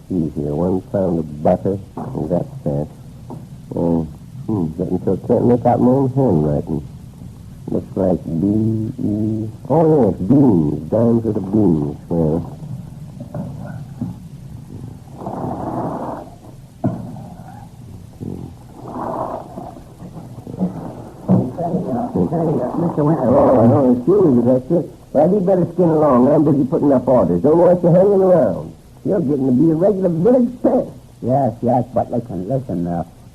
see here. 1 pound of butter. Oh, that's that. Getting so I can't make out my own handwriting. Looks like B-E... Oh, yes, beans. Dimes with the beans. Well... Mr. Winter. Oh, excuse me, that's it. Well, you better skin along. I'm busy putting up orders. Don't want you hanging around. You're getting to be a regular village pest. Yes, but listen,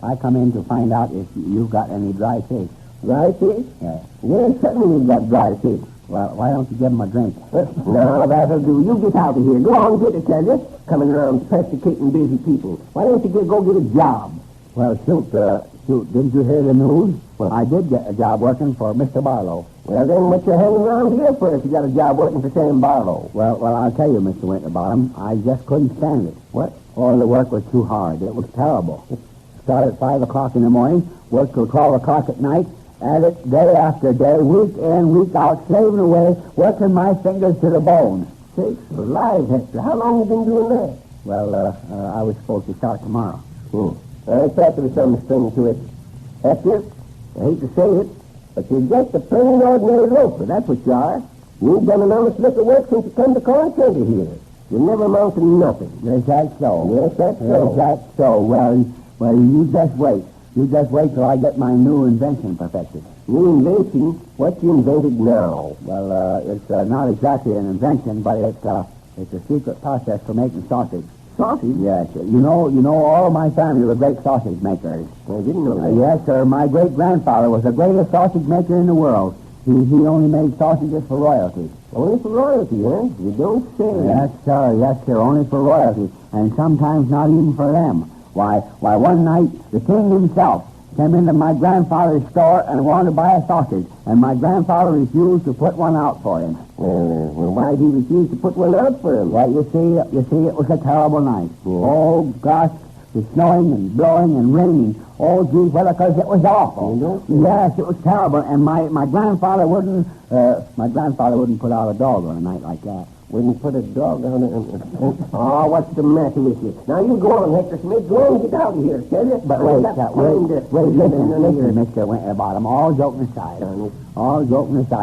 I come in to find out if you've got any dry fish. Dry fish? Yes. Yes, certainly you've got dry fish. Well, why don't you give them a drink? No, that'll do. You get out of here. Go on, get it, tell you. Coming around presticating busy people. Why don't you go get a job? Well, shoot, didn't you hear the news? Well, I did get a job working for Mr. Barlow. Well, then what you hanging around here for if you got a job working for Sam Barlow? Well, I'll tell you, Mr. Winterbottom, I just couldn't stand it. What? Oh, the work was too hard. It was terrible. Started at 5 o'clock in the morning, worked till 12 o'clock at night, at it day after day, week in, week out, slaving away, working my fingers to the bone. Sakes alive, Hector. How long have you been doing that? Well, I was supposed to start tomorrow. I thought there was some string to it. Hector, I hate to say it, but you're just a plain ordinary loafer. That's what you are. You ain't done an honest lick of work since you come to Corn County here. You never amount to nothing. Is that so? Yes, that's so. Is that so? Well, you just wait. You just wait till I get my new invention perfected. New invention? What you invented now? Well, it's not exactly an invention, but it's a secret process for making sausage. Sausage? Yes. You know, all my family were great sausage makers. I didn't know that. Yes, sir. My great-grandfather was the greatest sausage maker in the world. He only made sausages for royalty. Only for royalty, huh? You don't say. Yes, sir. Only for royalty. And sometimes not even for them. Why, one night, the king himself came into my grandfather's store and wanted to buy a sausage, and my grandfather refused to put one out for him. Well, why did he refuse to put one out for him? Well, you see, it was a terrible night. Yeah. Oh, gosh, it was snowing and blowing and raining. Oh, gee, well, because it was awful. Yes, it was terrible, and my grandfather wouldn't put out a dog on a night like that. Wouldn't put a dog on it. Oh, what's the matter with you? Now, you go on, Hector Smith. Go on and get out of here, tell you. But wait, listen, Mr. Winterbottom, all joking aside,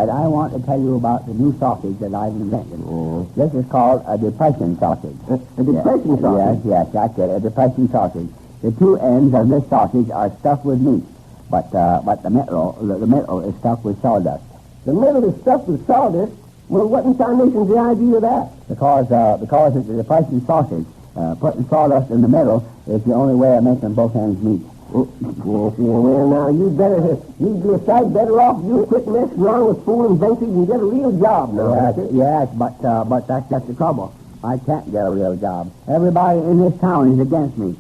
I want to tell you about the new sausage that I've invented. This is called a depression sausage. A depression sausage? Yes, that's it, a depression sausage. The two ends of this sausage are stuffed with meat, but the middle is stuffed with sawdust. The middle is stuffed with sawdust? Well, what in tarnation's the idea of that? Because it's a depression sausage. Putting sawdust in the middle is the only way of making both ends meet. Well, now, you'd be a sight better off. You quit messing around with fool inventors and get a real job now. Yes, but that's the trouble. I can't get a real job. Everybody in this town is against me.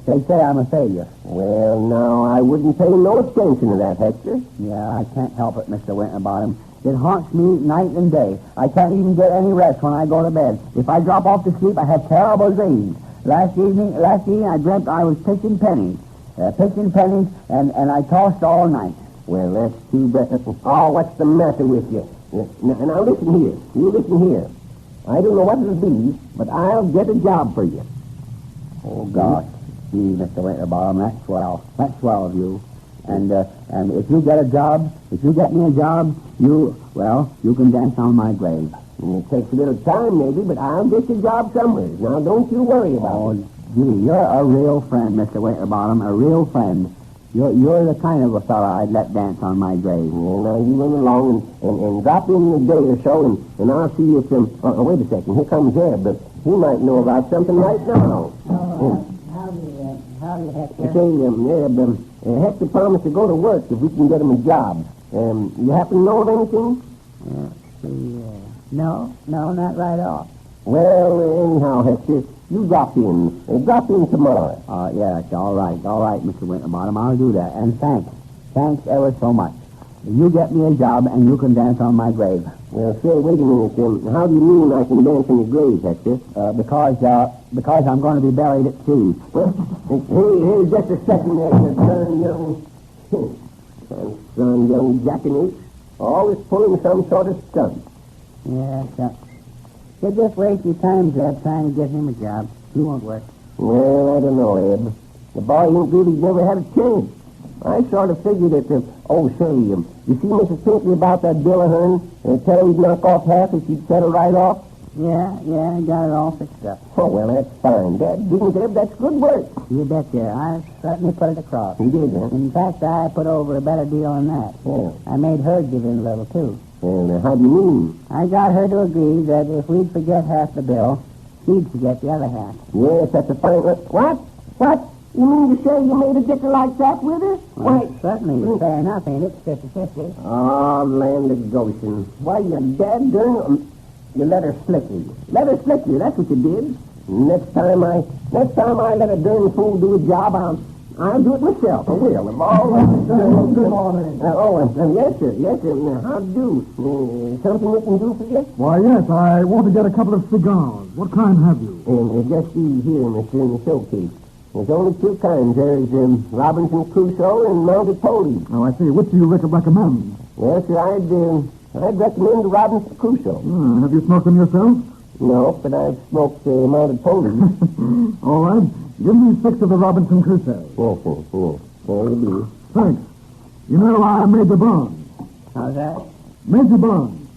They say I'm a failure. Well, now, I wouldn't pay no attention to that, Hector. Yeah, I can't help it, Mr. Winterbottom. It haunts me night and day. I can't even get any rest when I go to bed. If I drop off to sleep, I have terrible dreams. Last evening, I dreamt I was pitching pennies, and I tossed all night. Well, that's too bad. Oh, what's the matter with you? Now, listen here. You listen here. I don't know what it'll be, but I'll get a job for you. Oh, gosh. Gee, Mr. Winterbottom, that's swell. That's swell of you. And if you get me a job, you can dance on my grave. It takes a little time, maybe, but I'll get you a job somewhere. Now, don't you worry about it. Gee, you're a real friend, Mr. Winterbottom, a real friend. You're the kind of a fellow I'd let dance on my grave. Well, now, you run along and drop in a day or so, and I'll see if Oh, wait a second. Here comes Zeb, but he might know about something right now. Howdy, Hector. Say, Hector promised to go to work if we can get him a job. You happen to know of anything? No, not right off. Well, anyhow, Hector, you drop in. Drop in tomorrow. Yes, all right, Mr. Winterbottom, I'll do that. And thanks ever so much. You get me a job, and you can dance on my grave. Well, say, wait a minute, How do you mean I can dance on your grave, Hector? Because I'm going to be buried at sea. Well, hey, just a second there, son, young jackanapes. Always pulling some sort of stunt. Yes, you just waste your time, Zeb, trying to get him a job. He won't work. Well, I don't know, Eb. The boy ain't really never had a chance. I sort of figured that you see Mrs. Pinkley about that bill of hern and tell her he'd knock off half if she'd settle right off? Yeah, I got it all fixed up. Oh, well, that's fine. Didn't Eb? That's good work. You betcha. I certainly put it across. You did, huh? In fact, I put over a better deal than that. Yeah. I made her give in a little, too. And how do you mean? I got her to agree that if we'd forget half the bill, she'd forget the other half. Yes, that's a fine... What? You mean to say you made a dicker like that with her? Well, certainly, it's fair enough, ain't it? 50-50. Oh, land of Goshen. Why, you dad-darn... You let her slick you. Let her slick you, that's what you did. Next time I let a darn fool do a job, I'll do it myself. I will. Of all good morning. Yes, sir. Now, how do? Something we can do for you? Why, yes, I want to get a couple of cigars. What kind have you? Just these here, mister, in the showcase. There's only two kinds. There's Robinson Crusoe and Mounted Police. Oh, I see. Which do you recommend? Yes, sir, I'd recommend the Robinson Crusoe. Have you smoked them yourself? No, but I've smoked Mounted Police. All right. Give me 6 of the Robinson Crusoe. Yes, sir. Yes. There you be. Thanks. You know, I'm Major Barnes. How's that? Major Barnes.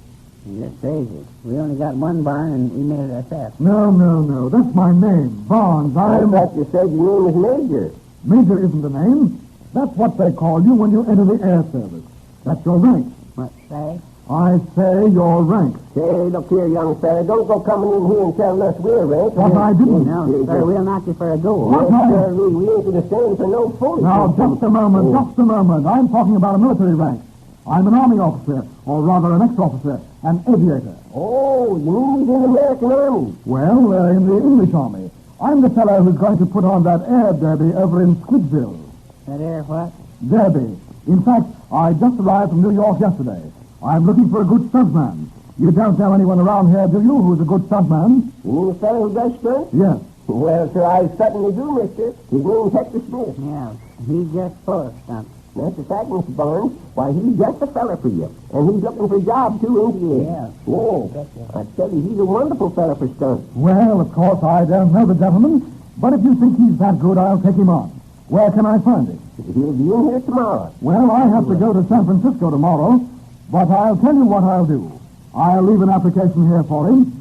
You're crazy. We only got one barn, and we made it ourselves. No. That's my name. Barnes. I thought you said your name was Major. Major isn't the name. That's what they call you when you enter the air service. That's your rank. What, say? I say your rank. Say, look here, young fella. Don't go coming in here and telling us we're rank. What I didn't. No, sir, we'll knock you for a go. What? Yes, sir, we ain't going to stand for no foolishness. Now, just a moment. I'm talking about a military rank. I'm an Army officer, or rather an ex-officer, an aviator. Oh, you mean he's in the American Army? Well, in the English Army. I'm the fellow who's going to put on that air derby over in Squidville. That air what? Derby. In fact, I just arrived from New York yesterday. I'm looking for a good stuntman. You don't know anyone around here, do you, who's a good stuntman? You mean the fellow who does stunts? Yes. Well, sir, I certainly do, mister. His name's Hector Smith. Yeah, he's just full of stunts. That's the fact, Mr. Barnes. Why, he's just the fella for you. And he's looking for a job, too, ain't he? Yeah. Yes. I tell you, he's a wonderful fella for stunts. Well, of course, I don't know the gentleman, but if you think he's that good, I'll take him on. Where can I find him? He'll be in here tomorrow. Well, I have to go to San Francisco tomorrow, but I'll tell you what I'll do. I'll leave an application here for him,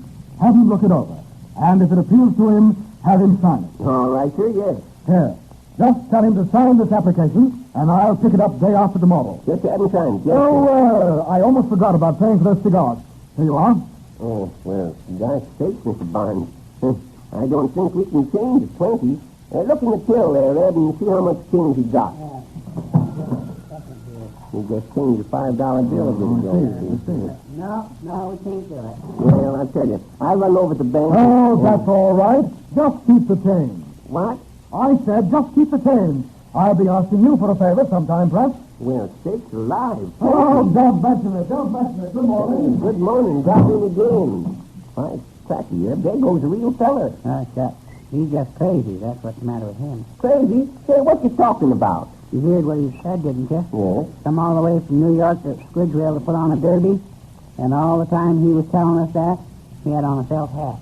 have him look it over, and if it appeals to him, have him sign it. All right, sir, yes. Here, just tell him to sign this application, and I'll pick it up day after tomorrow. Just have him sign it. Yes, Oh, I almost forgot about paying for those cigars. Here you are. Oh, well, gosh sakes, Mr. Barnes. I don't think we can change it 20. Look in the till there, Ed, and see how much change you got. We just changed the $5 bill a bit ago. No, we can't do it. Well, I'll tell you. I'll run over to the bank. Oh, that's all right. Just keep the change. What? I said just keep the change. I'll be asking you for a favor sometime, perhaps. Well, sakes alive. Oh, don't mention it. Good morning. Good morning. Drop in again. Why, cracky, Ed. There goes a real feller. He's just crazy. That's what's the matter with him. Crazy? Say, what you talking about? You heard what he said, didn't you? Yes. Come all the way from New York to Squidville to put on a derby, and all the time he was telling us that, he had on a felt hat.